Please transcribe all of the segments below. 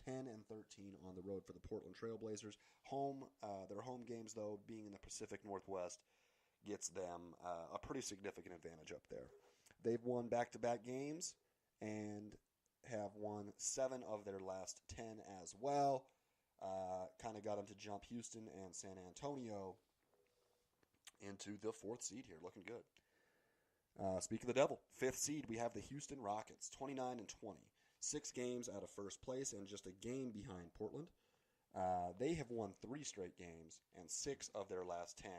10-13 on the road for the Portland Trailblazers. Their home games, though, being in the Pacific Northwest, gets them a pretty significant advantage up there. They've won back-to-back games and have won 7 of their last 10 as well. Kind of got them to jump Houston and San Antonio into the 4th seed here. Looking good. Speaking of the devil, 5th seed, we have the Houston Rockets, 29-20. 6 games out of first place and just a game behind Portland. They have won 3 straight games and 6 of their last 10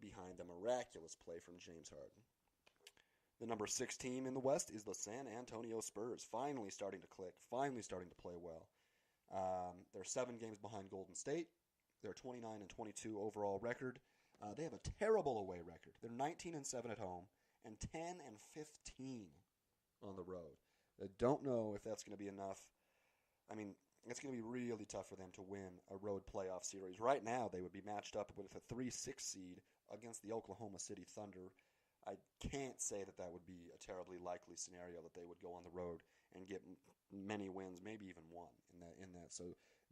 behind the miraculous play from James Harden. The number 6 team in the West is the San Antonio Spurs, finally starting to click, finally starting to play well. They're 7 games behind Golden State. They're 29-22 overall record. They have a terrible away record. They're 19-7 at home and 10-15 on the road. I don't know if that's going to be enough. I mean, it's going to be really tough for them to win a road playoff series. Right now, they would be matched up with a 3-6 seed against the Oklahoma City Thunder. I can't say that would be a terribly likely scenario that they would go on the road and get many wins, maybe even one in that. So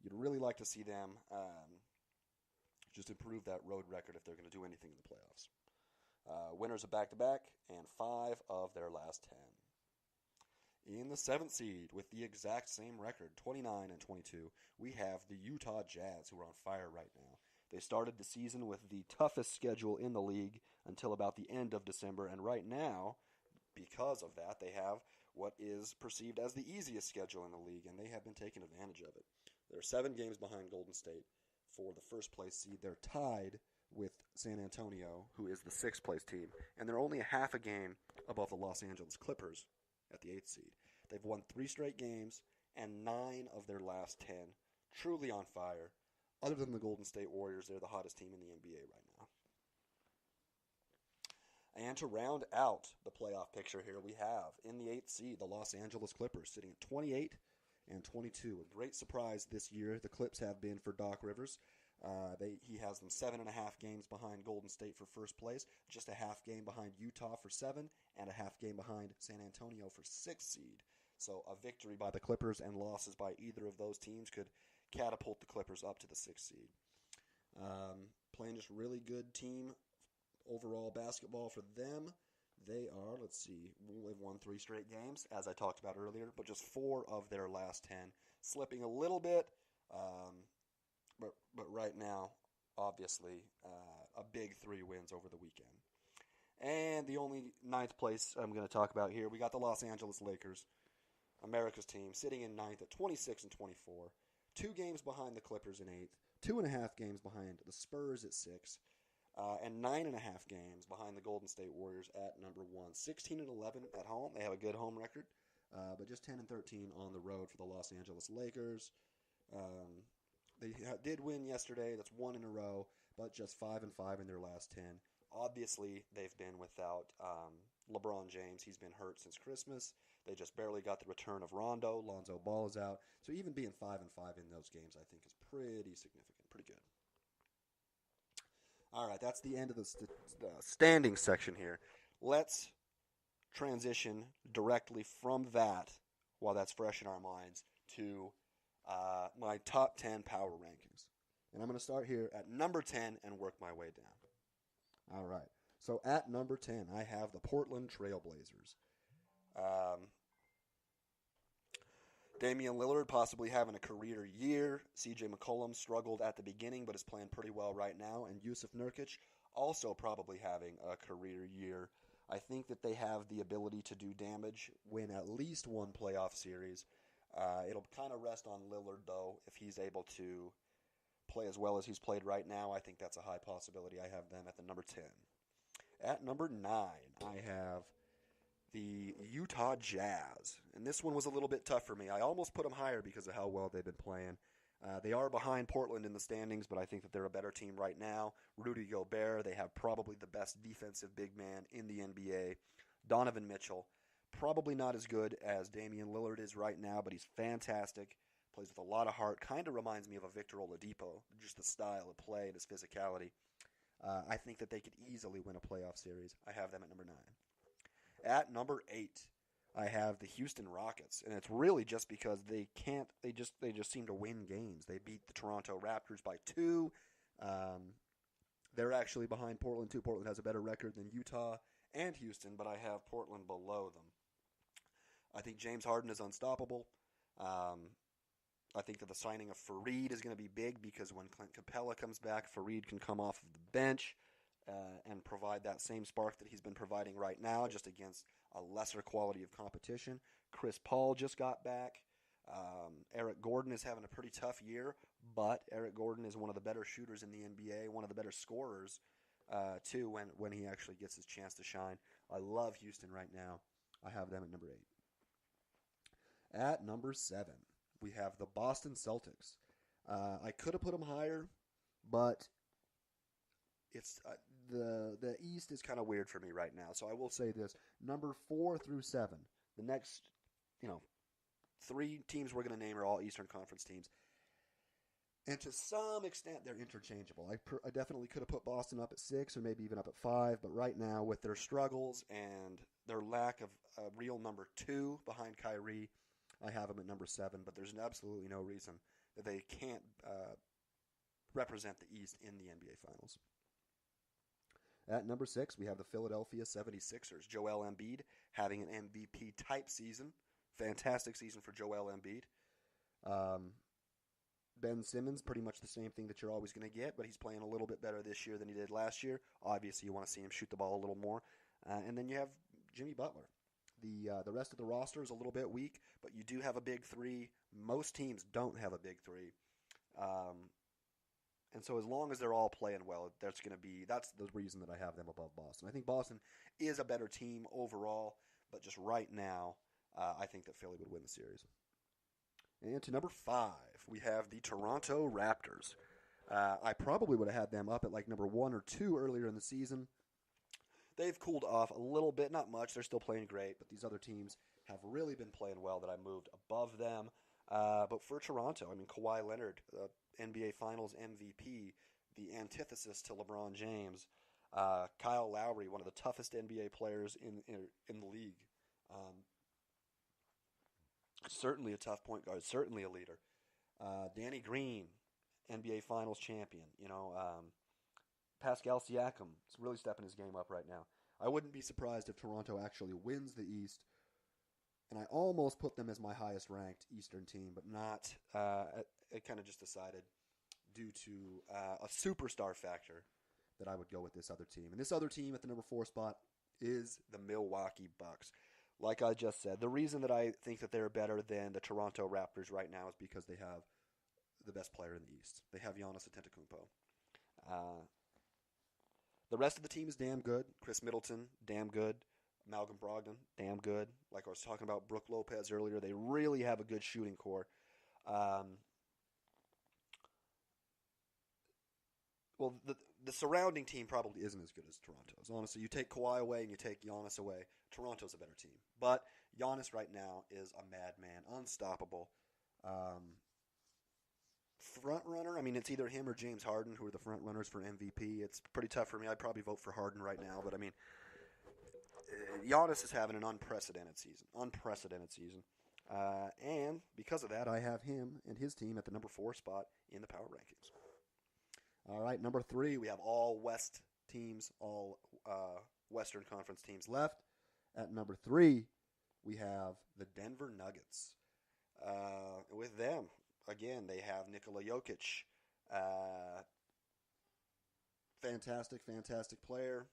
you'd really like to see them just improve that road record if they're going to do anything in the playoffs. Winners of back-to-back and 5 of their last 10. In the 7th seed, with the exact same record, 29-22, we have the Utah Jazz, who are on fire right now. They started the season with the toughest schedule in the league until about the end of December, and right now, because of that, they have what is perceived as the easiest schedule in the league, and they have been taking advantage of it. They're 7 games behind Golden State for the first-place seed. They're tied with San Antonio, who is the 6th-place team, and they're only a half a game above the Los Angeles Clippers at the 8th seed. They've won 3 straight games and 9 of their last 10. Truly on fire. Other than the Golden State Warriors, they're the hottest team in the NBA right now. And to round out the playoff picture here, we have in the 8th seed the Los Angeles Clippers sitting at 28-22. A great surprise this year the Clips have been for Doc Rivers. He has them 7.5 games behind Golden State for first place, just a half game behind Utah for 7, and a half game behind San Antonio for 6th seed. So a victory by the Clippers and losses by either of those teams could catapult the Clippers up to the 6th seed. Playing just really good team overall basketball for them. They are, they've won 3 straight games, as I talked about earlier, but just 4 of their last 10. Slipping a little bit, but right now, obviously, a big 3 wins over the weekend. And the only 9th place I'm going to talk about here, we got the Los Angeles Lakers, America's team, sitting in 9th at 26-24. 2 games behind the Clippers in 8th, 2.5 games behind the Spurs at 6, and 9.5 games behind the Golden State Warriors at number 1. 16-11 at home. They have a good home record, but just 10-13 on the road for the Los Angeles Lakers. They did win yesterday. That's 1 in a row, but just 5-5 in their last 10. Obviously, they've been without LeBron James. He's been hurt since Christmas. They just barely got the return of Rondo. Lonzo Ball is out. So even being 5-5 in those games, I think, is pretty significant, pretty good. All right, that's the end of the standing section here. Let's transition directly from that, while that's fresh in our minds, to my top 10 power rankings. And I'm going to start here at number 10 and work my way down. All right. So at number 10, I have the Portland Trailblazers. Damian Lillard possibly having a career year. CJ McCollum struggled at the beginning but is playing pretty well right now. And Yusuf Nurkic also probably having a career year. I think that they have the ability to do damage, win at least one playoff series. It'll kind of rest on Lillard, though, if he's able to play as well as he's played right now. I think that's a high possibility. I have them at the number 10. At number 9, I have the Utah Jazz. And this one was a little bit tough for me. I almost put them higher because of how well they've been playing. They are behind Portland in the standings, but I think that they're a better team right now. Rudy Gobert, they have probably the best defensive big man in the NBA. Donovan Mitchell, probably not as good as Damian Lillard is right now, but he's fantastic. Plays with a lot of heart. Kind of reminds me of a Victor Oladipo, just the style of play and his physicality. I think that they could easily win a playoff series. I have them at number 9. At number 8, I have the Houston Rockets, and it's really just because they can't. They just seem to win games. They beat the Toronto Raptors by 2. They're actually behind Portland too. Portland has a better record than Utah and Houston, but I have Portland below them. I think James Harden is unstoppable. I think that the signing of Fareed is going to be big because when Clint Capella comes back, Fareed can come off of the bench and provide that same spark that he's been providing right now, just against a lesser quality of competition. Chris Paul just got back. Eric Gordon is having a pretty tough year, but Eric Gordon is one of the better shooters in the NBA, one of the better scorers, too, when he actually gets his chance to shine. I love Houston right now. I have them at number 8. At number 7, we have the Boston Celtics. I could have put them higher, but it's the East is kind of weird for me right now. So I will say this: number 4 through 7, the next, 3 teams we're going to name are all Eastern Conference teams. And to some extent, they're interchangeable. I definitely could have put Boston up at 6 or maybe even up at 5, but right now, with their struggles and their lack of a real number 2 behind Kyrie, I have them at number 7. But there's absolutely no reason that they can't represent the East in the NBA Finals. At number 6, we have the Philadelphia 76ers. Joel Embiid having an MVP-type season. Fantastic season for Joel Embiid. Ben Simmons, pretty much the same thing that you're always going to get, but he's playing a little bit better this year than he did last year. Obviously, you want to see him shoot the ball a little more. And then you have Jimmy Butler. The rest of the roster is a little bit weak, but you do have a big 3. Most teams don't have a big 3. And so as long as they're all playing well, that's the reason that I have them above Boston. I think Boston is a better team overall, but just right now, I think that Philly would win the series. And to number 5, we have the Toronto Raptors. I probably would have had them up at like number 1 or 2 earlier in the season. They've cooled off a little bit, not much. They're still playing great, but these other teams have really been playing well that I moved above them. But for Toronto, I mean, Kawhi Leonard, NBA Finals MVP, the antithesis to LeBron James. Kyle Lowry, one of the toughest NBA players in the league. Certainly a tough point guard, certainly a leader. Danny Green, NBA Finals champion. Pascal Siakam is really stepping his game up right now. I wouldn't be surprised if Toronto actually wins the East. And I almost put them as my highest ranked Eastern team, but not. I kind of just decided due to a superstar factor that I would go with this other team. And this other team at the number 4 spot is the Milwaukee Bucks. Like I just said, the reason that I think that they're better than the Toronto Raptors right now is because they have the best player in the East. They have Giannis Antetokounmpo. The rest of the team is damn good. Chris Middleton, damn good. Malcolm Brogdon, damn good. Like I was talking about Brook Lopez earlier, they really have a good shooting core. Well, the surrounding team probably isn't as good as Toronto's. Honestly, you take Kawhi away and you take Giannis away, Toronto's a better team. But Giannis right now is a madman, unstoppable. Front runner, I mean, it's either him or James Harden who are the front runners for MVP. It's pretty tough for me. I'd probably vote for Harden right now, but I mean, Giannis is having an unprecedented season. And because of that, I have him and his team at the number 4 spot in the power rankings. All right, number 3, we have all West teams, all Western Conference teams left. At number 3, we have the Denver Nuggets. With them, again, they have Nikola Jokic. Fantastic player.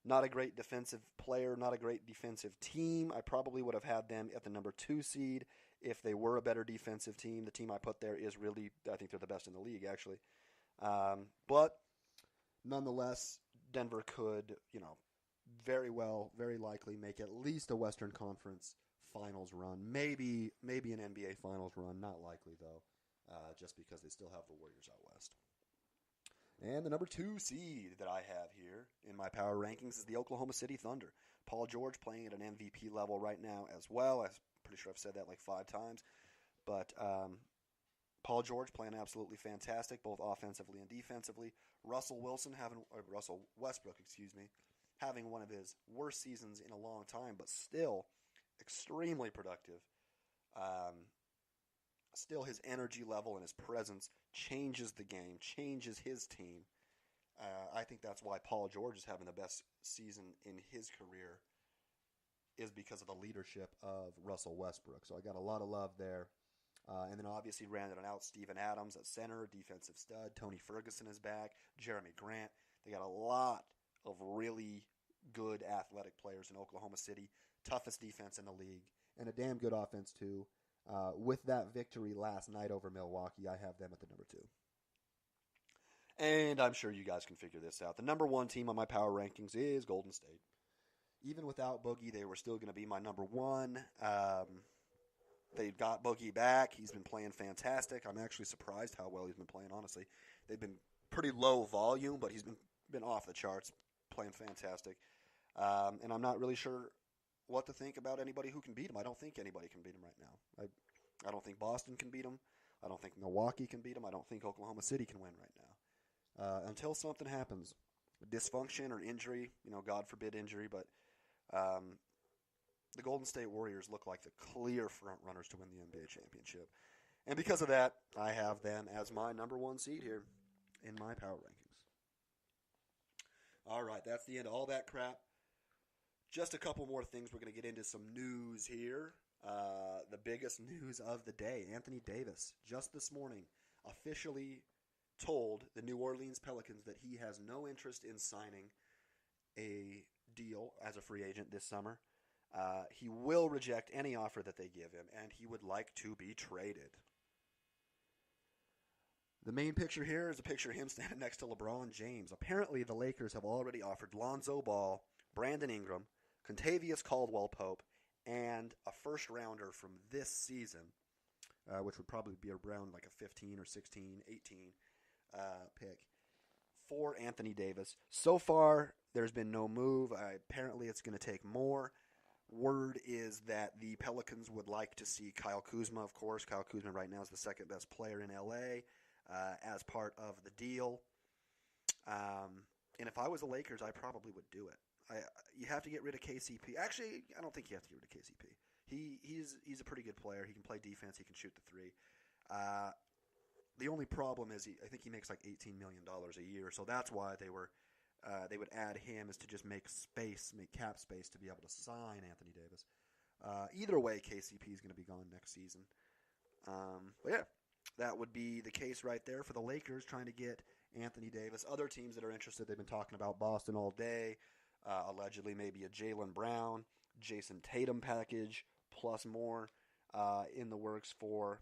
Not a great defensive player, not a great defensive team. I probably would have had them at the number 2 seed if they were a better defensive team. The team I put there is really, I think they're the best in the league, actually. But nonetheless, Denver could, very likely make at least a Western Conference Finals run. Maybe an NBA Finals run. Not likely, though, just because they still have the Warriors out west. And the number 2 seed that I have here in my power rankings is the Oklahoma City Thunder. Paul George playing at an MVP level right now as well. I'm pretty sure I've said that like 5 times. But Paul George playing absolutely fantastic, both offensively and defensively. Russell Westbrook, having one of his worst seasons in a long time, but still extremely productive. Still, his energy level and his presence changes the game, changes his team. I think that's why Paul George is having the best season in his career, is because of the leadership of Russell Westbrook. So I got a lot of love there. And then obviously rounded it out, Steven Adams at center, defensive stud. Tony Ferguson is back. Jeremy Grant. They got a lot of really good athletic players in Oklahoma City. Toughest defense in the league. And a damn good offense, too. With that victory last night over Milwaukee, I have them at the number 2. And I'm sure you guys can figure this out. The number 1 team on my power rankings is Golden State. Even without Boogie, they were still going to be my number 1. They got Boogie back. He's been playing fantastic. I'm actually surprised how well he's been playing, honestly. They've been pretty low volume, but he's been off the charts, playing fantastic. And I'm not really sure what to think about anybody who can beat him. I don't think anybody can beat him right now. I don't think Boston can beat him. I don't think Milwaukee can beat him. I don't think Oklahoma City can win right now. Until something happens, dysfunction or injury, God forbid injury, but the Golden State Warriors look like the clear front runners to win the NBA championship. And because of that, I have them as my number 1 seed here in my power rankings. All right, that's the end of all that crap. Just a couple more things. We're going to get into some news here. The biggest news of the day, Anthony Davis, just this morning, officially told the New Orleans Pelicans that he has no interest in signing a deal as a free agent this summer. He will reject any offer that they give him, and he would like to be traded. The main picture here is a picture of him standing next to LeBron James. Apparently, the Lakers have already offered Lonzo Ball, Brandon Ingram, Contavious Caldwell-Pope, and a first-rounder from this season, which would probably be around like a 15 or 16, 18 pick, for Anthony Davis. So far, there's been no move. Apparently, it's going to take more. Word is that the Pelicans would like to see Kyle Kuzma, of course. Kyle Kuzma right now is the second best player in L.A. As part of the deal. And if I was the Lakers, I probably would do it. You have to get rid of KCP. Actually, I don't think you have to get rid of KCP. He's a pretty good player. He can play defense. He can shoot the three. The only problem is I think he makes like $18 million a year, so that's why they would add him, is to just make cap space to be able to sign Anthony Davis. Either way, KCP is going to be gone next season. But yeah, that would be the case right there for the Lakers trying to get Anthony Davis. Other teams that are interested, they've been talking about Boston all day. Allegedly maybe a Jaylen Brown, Jason Tatum package, plus more in the works for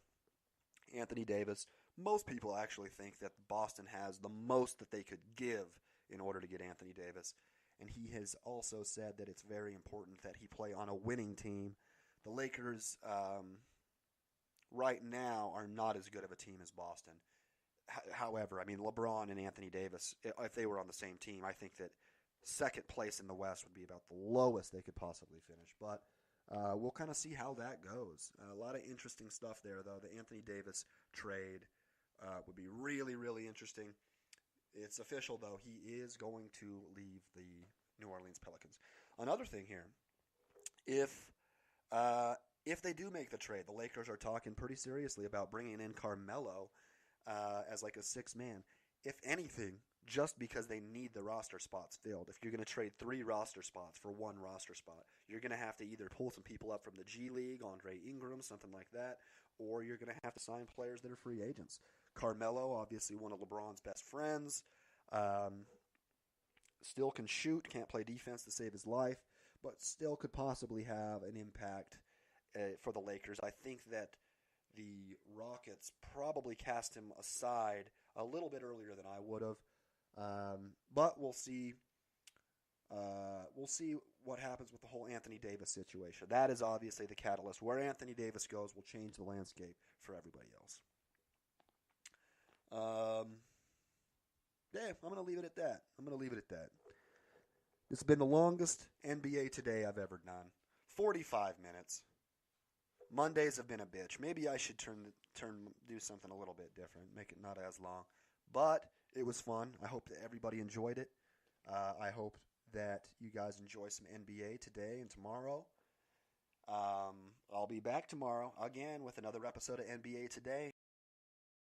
Anthony Davis. Most people actually think that Boston has the most that they could give in order to get Anthony Davis. And he has also said that it's very important that he play on a winning team. The Lakers right now are not as good of a team as Boston. However, I mean, LeBron and Anthony Davis, if they were on the same team, I think that second place in the West would be about the lowest they could possibly finish. But we'll kind of see how that goes. A lot of interesting stuff there, though. The Anthony Davis trade would be really, really interesting. It's official, though. He is going to leave the New Orleans Pelicans. Another thing here, if they do make the trade, the Lakers are talking pretty seriously about bringing in Carmelo as like a sixth man. If anything, just because they need the roster spots filled. If you're going to trade 3 roster spots for 1 roster spot, you're going to have to either pull some people up from the G League, Andre Ingram, something like that, or you're going to have to sign players that are free agents. Carmelo, obviously one of LeBron's best friends, still can shoot, can't play defense to save his life, but still could possibly have an impact for the Lakers. I think that the Rockets probably cast him aside a little bit earlier than I would have. But we'll see. We'll see what happens with the whole Anthony Davis situation. That is obviously the catalyst. Where Anthony Davis goes will change the landscape for everybody else. Yeah, I'm going to leave it at that. This has been the longest NBA Today I've ever done. 45 minutes. Mondays have been a bitch. Maybe I should do something a little bit different, make it not as long. But it was fun. I hope that everybody enjoyed it. I hope that you guys enjoy some NBA today and tomorrow. I'll be back tomorrow again with another episode of NBA Today.